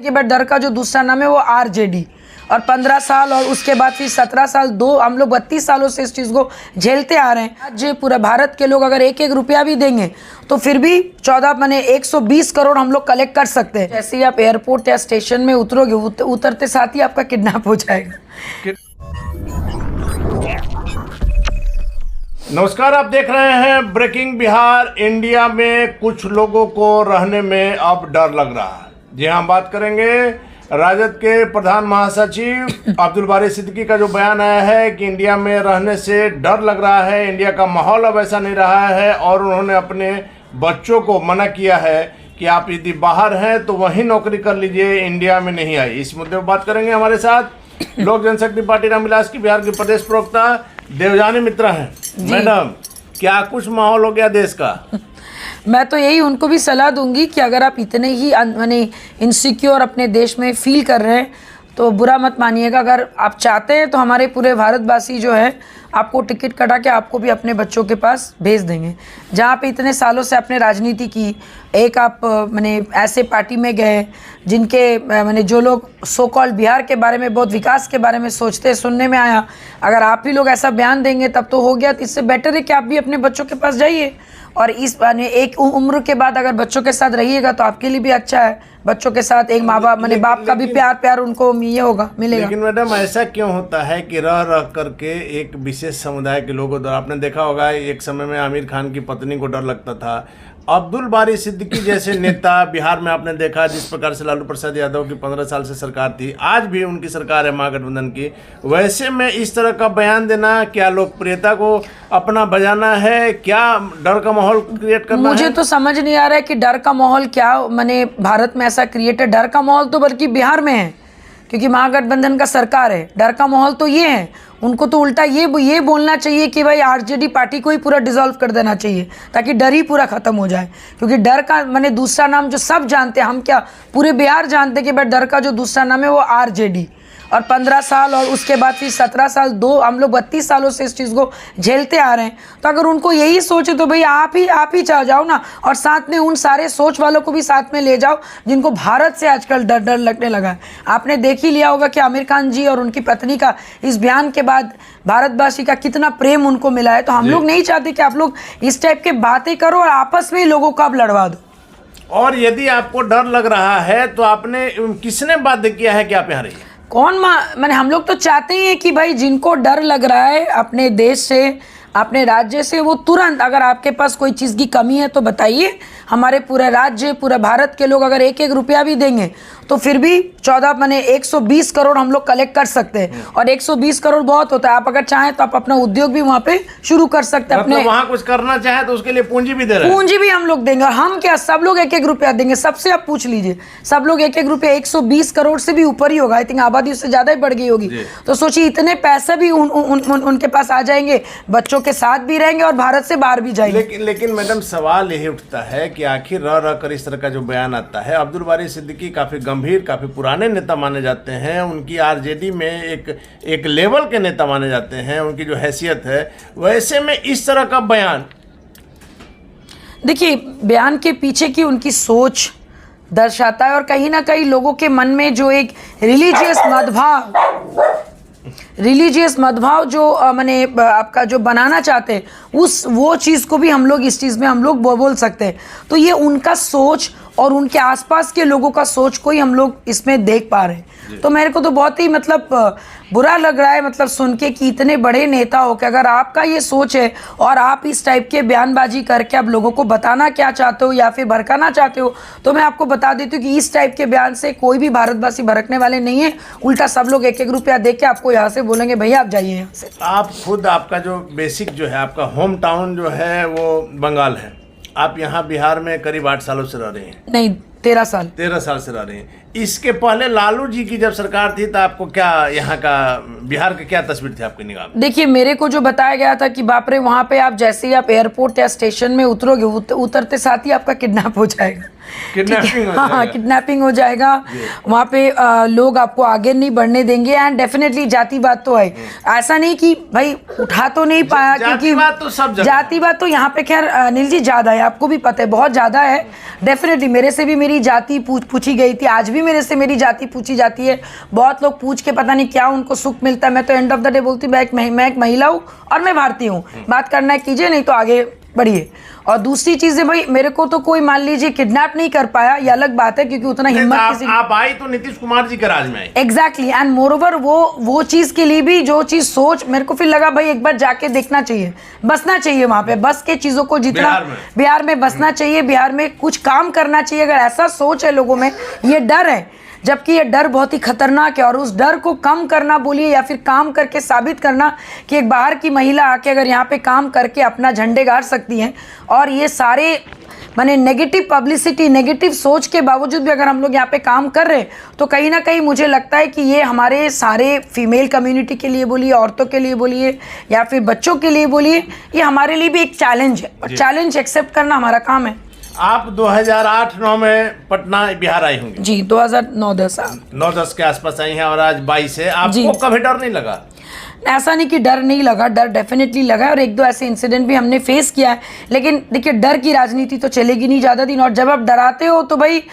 But डर का जो दूसरा नाम है वो आरजेडी, और 15 साल और उसके बाद फिर 17 साल, दो हम लोग 32 सालों से इस चीज़ को झेलते आ रहे हैं। आज पूरा भारत के लोग अगर एक एक रुपया भी देंगे तो फिर भी 120 करोड़ हम लोग कलेक्ट कर सकते हैं। जैसे ही आप एयरपोर्ट या स्टेशन में उतरोगे, उतरते साथ ही आपका किडनैप हो जाएगा। नमस्कार, आप देख रहे हैं ब्रेकिंग बिहार। इंडिया में कुछ लोगों को रहने में अब डर लग रहा है। जी हाँ, बात करेंगे राजद के प्रधान महासचिव अब्दुल बारी सिद्दीकी का जो बयान आया है कि इंडिया में रहने से डर लग रहा है, इंडिया का माहौल अब ऐसा नहीं रहा है, और उन्होंने अपने बच्चों को मना किया है कि आप यदि बाहर हैं तो वहीं नौकरी कर लीजिए, इंडिया में नहीं आई। इस मुद्दे पर बात करेंगे। हमारे साथ लोक जनशक्ति पार्टी रामविलास की बिहार के प्रदेश प्रवक्ता देवजानी मित्रा हैं। मैडम, क्या कुछ माहौल हो गया देश का? मैं तो यही उनको भी सलाह दूंगी कि अगर आप इतने ही माने इनसिक्योर अपने देश में फील कर रहे हैं तो बुरा मत मानिएगा। अगर आप चाहते हैं तो हमारे पूरे भारतवासी जो है आपको टिकट कटा के आपको भी अपने बच्चों के पास भेज देंगे। जहाँ पे इतने सालों से आपने राजनीति की, एक आप माने ऐसे पार्टी में गए जिनके माने जो लोग सो कॉल्ड बिहार के बारे में, बहुत विकास के बारे में सोचते, सुनने में आया। अगर आप ही लोग ऐसा बयान देंगे तब तो हो गया। तो इससे बेटर है कि आप भी अपने बच्चों के पास जाइए, और इस एक उम्र के बाद अगर बच्चों के साथ रहिएगा तो आपके लिए भी अच्छा है। बच्चों के साथ एक माँ बाप माने बाप का भी प्यार उनको ये होगा, मिलेगा। लेकिन मैडम, ऐसा क्यों होता है कि रह करके एक विशेष समुदाय के लोगों द्वारा, आपने देखा होगा एक समय में आमिर खान की पत्नी को डर लगता था। अब्दुल बारी सिद्दीकी जैसे नेता बिहार में आपने देखा, जिस प्रकार से लालू प्रसाद यादव की 15 साल से सरकार थी, आज भी उनकी सरकार है महागठबंधन की, वैसे में इस तरह का बयान देना क्या लोकप्रियता को अपना बजाना है? क्या डर का माहौल क्रिएट करना है? मुझे तो समझ नहीं आ रहा है कि डर का माहौल क्या माने भारत में ऐसा क्रिएट है। डर का माहौल तो बल्कि बिहार में है, क्योंकि महागठबंधन का सरकार है। डर का माहौल तो ये है। उनको तो उल्टा ये बोलना चाहिए कि भाई आरजेडी पार्टी को ही पूरा डिसॉल्व कर देना चाहिए, ताकि डर ही पूरा खत्म हो जाए। क्योंकि डर का माने दूसरा नाम जो सब जानते हैं, हम क्या पूरे बिहार जानते हैं कि भाई डर का जो दूसरा नाम है वो आरजेडी, और 15 साल और उसके बाद फिर 17 साल, दो हम लोग 32 सालों से इस चीज़ को झेलते आ रहे हैं। तो अगर उनको यही सोचे तो भाई आप ही चाह जाओ ना, और साथ में उन सारे सोच वालों को भी साथ में ले जाओ जिनको भारत से आजकल डर लगने लगा है। आपने देख ही लिया होगा कि आमिर खान जी और उनकी पत्नी का इस बयान के बाद भारतवासी का कितना प्रेम उनको मिला है। तो हम लोग नहीं चाहते कि आप लोग इस टाइप के बातें करो और आपस में लोगों को आप लड़वा दो। और यदि आपको डर लग रहा है तो आपने किसने बाध्य किया है कि आप यहाँ रहिए? कौन माने हम लोग तो चाहते ही हैं कि भाई जिनको डर लग रहा है अपने देश से, अपने राज्य से, वो तुरंत, अगर आपके पास कोई चीज़ की कमी है तो बताइए। हमारे पूरे राज्य, पूरे भारत के लोग अगर एक एक रुपया भी देंगे तो फिर भी 120 करोड़ हम लोग कलेक्ट कर सकते हैं, और 120 करोड़ बहुत होता है। आप अगर चाहें तो आप अपना उद्योग भी वहाँ पे शुरू कर सकते हैं। अपने वहाँ कुछ करना चाहे तो उसके लिए पूंजी भी दे रहे हैं। पूंजी भी हम लोग देंगे, और हम क्या सब लोग एक एक रुपया देंगे। सबसे आप पूछ लीजिए, सब लोग एक एक रुपया, 120 करोड़ से भी ऊपर ही होगा। आई थिंक आबादी उससे ज़्यादा ही बढ़ गई होगी। तो सोचिए इतने पैसे भी उनके पास आ जाएंगे, बच्चों के साथ भी रहेंगे और भारत से बाहर भी जाएंगे। लेकिन मैडम, सवाल यही उठता है कि आखिर रह कर इस तरह का जो बयान आता है। अब्दुल बारी सिद्दीकी काफी गंभीर, काफी पुराने नेता माने जाते हैं। उनकी आरजेडी में एक लेवल के नेता माने जाते हैं, उनकी जो हैसियत है। वैसे में इस तरह का बयान, देखिए, बयान के पीछे की उनकी सोच दर्शाता है, और कहीं ना कहीं लोगों के मन में जो एक रिलीजियस मदभाव जो माने आपका जो बनाना चाहते हैं, वो चीज़ को भी हम लोग इस चीज़ में हम लोग बोल सकते हैं। तो ये उनका सोच और उनके आसपास के लोगों का सोच को ही हम लोग इसमें देख पा रहे हैं। तो मेरे को तो बहुत ही मतलब बुरा लग रहा है, मतलब सुन के कि इतने बड़े नेता हो के अगर आपका ये सोच है और आप इस टाइप के बयानबाजी करके आप लोगों को बताना क्या चाहते हो या फिर भड़काना चाहते हो, तो मैं आपको बता देती हूँ कि इस टाइप के बयान से कोई भी भारतवासी भड़कने वाले नहीं है। उल्टा सब लोग एक एक रुपया दे के आपको यहाँ से बोलेंगे भैया आप जाइए यहाँ से। आप खुद, आपका जो बेसिक जो है, आपका होम टाउन जो है वो बंगाल है। आप यहाँ बिहार में करीब 8 सालों से रह रहे हैं। नहीं, 13 साल से रह रहे हैं। इसके पहले लालू जी की जब सरकार थी तो आपको क्या यहाँ का, बिहार का क्या तस्वीर थी आपकी निगाह में? देखिए, मेरे को जो बताया गया था कि बाप रे, वहाँ पे आप जैसे ही आप एयरपोर्ट या स्टेशन में उतरोगे, उतरते साथ ही आपका किडनैप हो जाएगा। किडनैपिंग हो हाँ जाएगा। किडनैपिंग हो जाएगा वहाँ पे लोग आपको आगे नहीं बढ़ने देंगे एंड डेफिनेटली जातिवाद तो है। ऐसा नहीं कि भाई उठा तो नहीं पाया क्योंकि जातिवाद तो सब जगह जातिवाद तो यहाँ पे खैर अनिल जी ज़्यादा है, आपको भी पता है बहुत ज़्यादा है। डेफिनेटली मेरे से भी मेरी जाति पूछी गई थी, आज भी मेरे से मेरी जाति पूछी जाती है। बहुत लोग पूछ के पता नहीं क्या उनको सुख मिलता है। मैं तो एंड ऑफ द डे बोलती हूँ मैं एक महिला हूँ और मैं भारतीय हूँ, बात करना है कीजिए, नहीं तो आगे बढ़िए। और दूसरी चीज़ है भाई मेरे को तो कोई मान लीजिए किडनैप नहीं कर पाया, ये अलग बात है क्योंकि उतना हिम्मत किसी आप आई तो नीतीश कुमार जी के राज में आई। एग्जैक्टली एंड मोर ओवर वो चीज़ के लिए भी जो चीज़ सोच मेरे को फिर लगा भाई एक बार जाके देखना चाहिए, बसना चाहिए वहाँ पे, बस के चीज़ों को जितना बिहार में बसना चाहिए, बिहार में कुछ काम करना चाहिए। अगर ऐसा सोच है लोगों में, ये डर है, जबकि ये डर बहुत ही खतरनाक है और उस डर को कम करना बोलिए या फिर काम करके साबित करना कि एक बाहर की महिला आके अगर यहाँ पे काम करके अपना झंडे गाड़ सकती हैं और ये सारे माने नेगेटिव पब्लिसिटी नेगेटिव सोच के बावजूद भी अगर हम लोग यहाँ पे काम कर रहे हैं तो कहीं ना कहीं मुझे लगता है कि ये हमारे सारे फीमेल कम्युनिटी के लिए बोलिए, औरतों के लिए बोलिए या फिर बच्चों के लिए बोलिए, ये हमारे लिए भी एक चैलेंज है और चैलेंज एक्सेप्ट करना हमारा काम है। आप 2008-9 में पटना बिहार आई होंगी जी 2009-10 9-10 के आसपास आई हैं और आज 22 है। आपको कभी डर नहीं लगा? ऐसा नहीं कि डर नहीं लगा, डर डेफिनेटली लगा है और एक दो ऐसे इंसिडेंट भी हमने फेस किया है। लेकिन देखिए डर की राजनीति तो चलेगी नहीं ज़्यादा दिन, और जब आप डराते हो तो भाई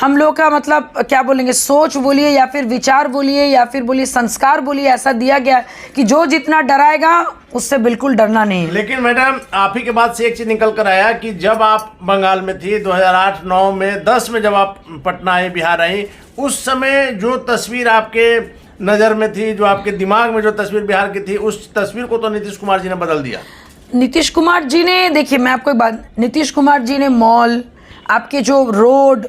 हम लोग का मतलब क्या बोलेंगे, सोच बोलिए या फिर विचार बोलिए या फिर बोलिए संस्कार बोलिए, ऐसा दिया गया कि जो जितना डराएगा उससे बिल्कुल डरना नहीं है। लेकिन मैडम आप ही के बाद से एक चीज निकल कर आया कि जब आप बंगाल में थी 2008-9 में 10 में जब आप पटना आई बिहार आई, उस समय जो तस्वीर आपके नज़र में थी, जो आपके दिमाग में जो तस्वीर बिहार की थी, उस तस्वीर को तो नीतीश कुमार जी ने बदल दिया। नीतीश कुमार जी ने, देखिए मैं आपको एक बात, नीतीश कुमार जी ने मॉल, आपके जो रोड,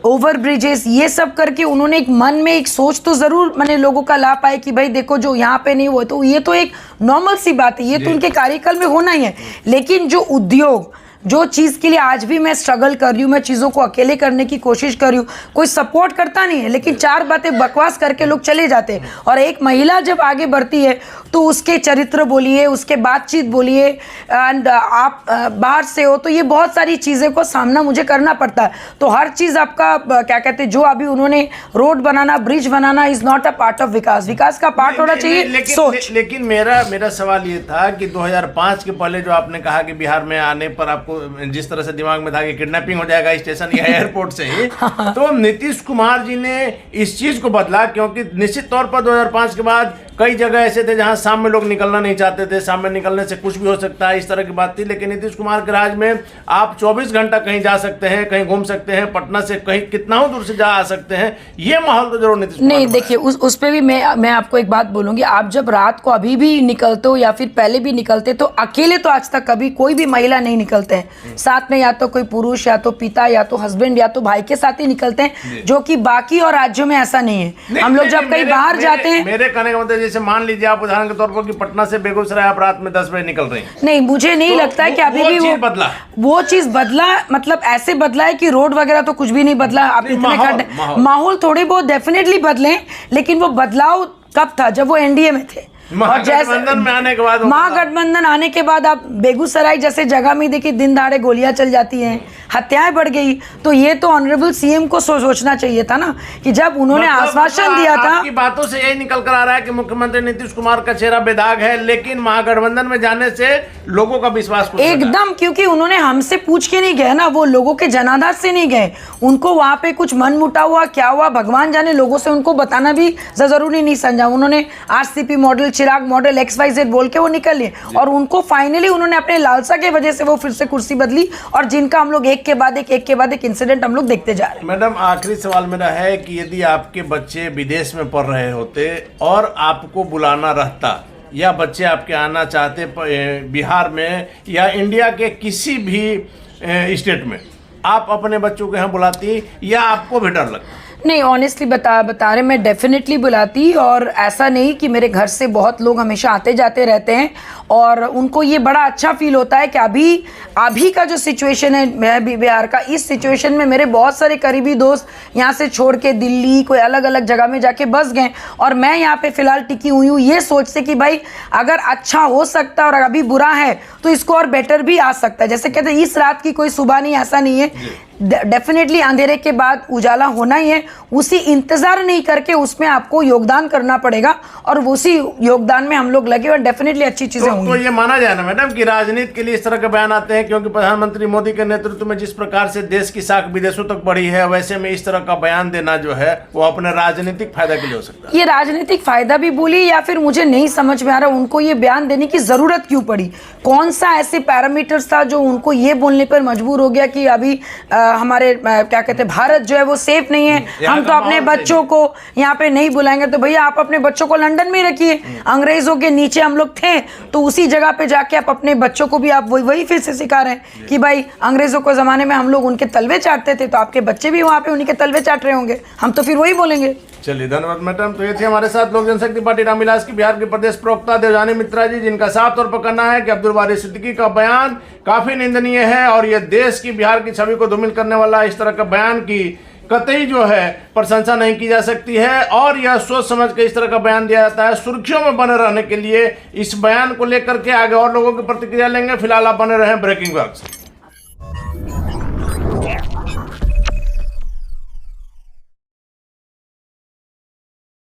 ओवर ब्रिजेस, ये सब करके उन्होंने एक मन में एक सोच तो ज़रूर मैंने लोगों का ला पाए कि भाई देखो जो यहाँ पे नहीं हुआ, तो ये तो एक नॉर्मल सी बात है, ये तो उनके कार्यकाल में होना ही है। लेकिन जो उद्योग, जो चीज़ के लिए आज भी मैं स्ट्रगल कर रही हूँ, मैं चीज़ों को अकेले करने की कोशिश कर रही हूँ, कोई सपोर्ट करता नहीं है, लेकिन चार बातें बकवास करके लोग चले जाते हैं। और एक महिला जब आगे बढ़ती है तो उसके चरित्र बोलिए, उसके बातचीत बोलिए, एंड आप बाहर से हो तो ये बहुत सारी चीज़ें को सामना मुझे करना पड़ता है। तो हर चीज़ आपका क्या कहते हैं, जो अभी उन्होंने रोड बनाना, ब्रिज बनाना is not a part of विकास। विकास का पार्ट होना चाहिए सोच। लेकिन मेरा सवाल ये था कि 2005 के पहले जो आपने कहा कि बिहार में आने पर आपको जिस तरह से दिमाग में था कि किडनैपिंग हो जाएगा स्टेशन या एयरपोर्ट से ही, तो नीतीश कुमार जी ने इस चीज को बदला, क्योंकि निश्चित तौर पर 2005 के बाद कई जगह ऐसे थे जहां शाम में लोग निकलना नहीं चाहते थे, शाम में निकलने से कुछ भी हो सकता है, इस तरह की बात थी। लेकिन नीतीश कुमार के राज में आप 24 घंटा कहीं जा सकते हैं, कहीं घूम सकते हैं, पटना से कहीं कितना ही दूर से जा आ सकते हैं। ये माहौल तो जरूर नीतीश कुमार नहीं, देखिए उस पर भी मैं आपको एक बात बोलूंगी, आप जब रात को अभी भी निकलते हो या फिर पहले भी निकलते तो अकेले तो आज तक कभी कोई भी महिला नहीं निकलते हैं, साथ में या तो कोई पुरुष या तो पिता या तो हस्बैंड या तो भाई के साथ ही निकलते हैं, जो कि बाकी और राज्यों में ऐसा नहीं है। हम लोग जब कहीं बाहर जाते हैं, मेरे कहने का मतलब जैसे मान लीजिए आप उदाहरण के तौर पर कि पटना से बेगूसराय आप रात में 10 बजे निकल रहे हैं, नहीं मुझे नहीं लगता है कि अभी भी वो चीज बदला, मतलब ऐसे बदला है कि रोड वगैरह तो कुछ भी नहीं बदला। आप इतने माहौल थोड़े बहुत डेफिनेटली बदले, लेकिन वो बदलाव कब था, जब वो एनडीए में थे। और जैसे में आने के बाद, महागठबंधन आने के बाद आप बेगूसराय जैसे जगह में देखिए दिन दहाड़े गोलियां चल जाती हैं, हत्याएं बढ़ गई। तो ये तो ऑनरेबल सीएम को सोचना चाहिए था ना कि जब उन्होंने आश्वासन दिया था। आपकी बातों से यही निकल कर आ रहा है कि मुख्यमंत्री नीतीश कुमार का चेहरा बेदाग है, लेकिन महागठबंधन में जाने से लोगों का विश्वास एकदम, क्योंकि उन्होंने हमसे पूछ के नहीं गए ना, वो लोगों के जनाधार से नहीं गए, उनको वहां पे कुछ मन मुटाव हुआ, क्या हुआ भगवान जाने, लोगों से उनको बताना भी जरूरी नहीं समझा। उन्होंने आरसीपी मॉडल, चिराग मॉडल, XYZ बोल के वो निकल लिए और उनको फाइनली उन्होंने अपने लालसा के वजह से वो फिर से कुर्सी बदली, और जिनका हम लोग एक के बाद एक इंसिडेंट हम लोग देखते जा रहे हैं। मैडम आखिरी सवाल मेरा है कि यदि आपके बच्चे विदेश में पढ़ रहे होते और आपको बुलाना रहता, या बच्चे आपके आना चाहते बिहार में या इंडिया के किसी भी स्टेट में, आप अपने बच्चों को यहाँ बुलाती या आपको भी डर लगता? नहीं, ऑनेस्टली बता रहे, मैं डेफिनेटली बुलाती, और ऐसा नहीं कि मेरे घर से बहुत लोग हमेशा आते जाते रहते हैं और उनको ये बड़ा अच्छा फील होता है कि अभी का जो सिचुएशन है मैं बिहार का, इस सिचुएशन में मेरे बहुत सारे करीबी दोस्त यहाँ से छोड़ के दिल्ली कोई अलग अलग जगह में जाके बस गए और मैं यहाँ पे फिलहाल टिकी हुई हूँ ये सोच से कि भाई अगर अच्छा हो सकता है और अभी बुरा है तो इसको और बेटर भी आ सकता है। जैसे कहते हैं इस रात की कोई सुबह नहीं, ऐसा नहीं है। डेफिनेटली अंधेरे के बाद उजाला होना ही है, उसी इंतजार नहीं करके उसमें आपको योगदान करना पड़ेगा और उसी योगदान में हम लोग लगे और डेफिनेटली अच्छी चीजें तो होंगी। ये माना जाए ना मैडम कि राजनीति के लिए इस तरह के बयान आते हैं, क्योंकि प्रधानमंत्री मोदी के नेतृत्व में जिस प्रकार से देश की साख विदेशों तक बढ़ी है, वैसे में इस तरह का बयान देना जो है वो अपने राजनीतिक फायदा के लिए हो सकता है। ये राजनीतिक फायदा भी बोली या फिर मुझे नहीं समझ में आ रहा उनको ये बयान देने की जरूरत क्यों पड़ी, कौन सा ऐसे पैरामीटर्स था जो उनको ये बोलने पर मजबूर हो गया कि अभी हमारे क्या कहते हैं भारत जो है वो सेफ नहीं है, हम तो अपने बच्चों को यहाँ पे नहीं बुलाएंगे। तो भैया आप अपने बच्चों को लंदन में रखिए, अंग्रेजों के नीचे हम लोग थे तो उसी जगह पे जाके आप अपने बच्चों को भी आप वही फिर से सिखा रहे हैं कि भाई अंग्रेजों के जमाने में हम लोग उनके तलवे चाटते थे तो आपके बच्चे भी वहाँ पे उन्हीं के तलवे चाट रहे होंगे, हम तो फिर वही बोलेंगे। चलिए धन्यवाद मैडम। तो ये थे हमारे साथ लोक जनशक्ति पार्टी रामविलास की बिहार के प्रदेश प्रवक्ता देवजानी मित्रा जी, जिनका साफ तौर पर कहना है कि अब्दुल बारी सिद्दीकी का बयान काफी निंदनीय है और ये देश की बिहार की छवि को धूमिल करने वाला इस तरह का बयान की कतई जो है प्रशंसा नहीं की जा सकती है और यह सोच समझ के इस तरह का बयान दिया जाता है सुर्खियों में बने रहने के लिए। इस बयान को लेकर के आगे और लोगों की प्रतिक्रिया लेंगे, फिलहाल आप बने रहें ब्रेकिंग वर्क्स।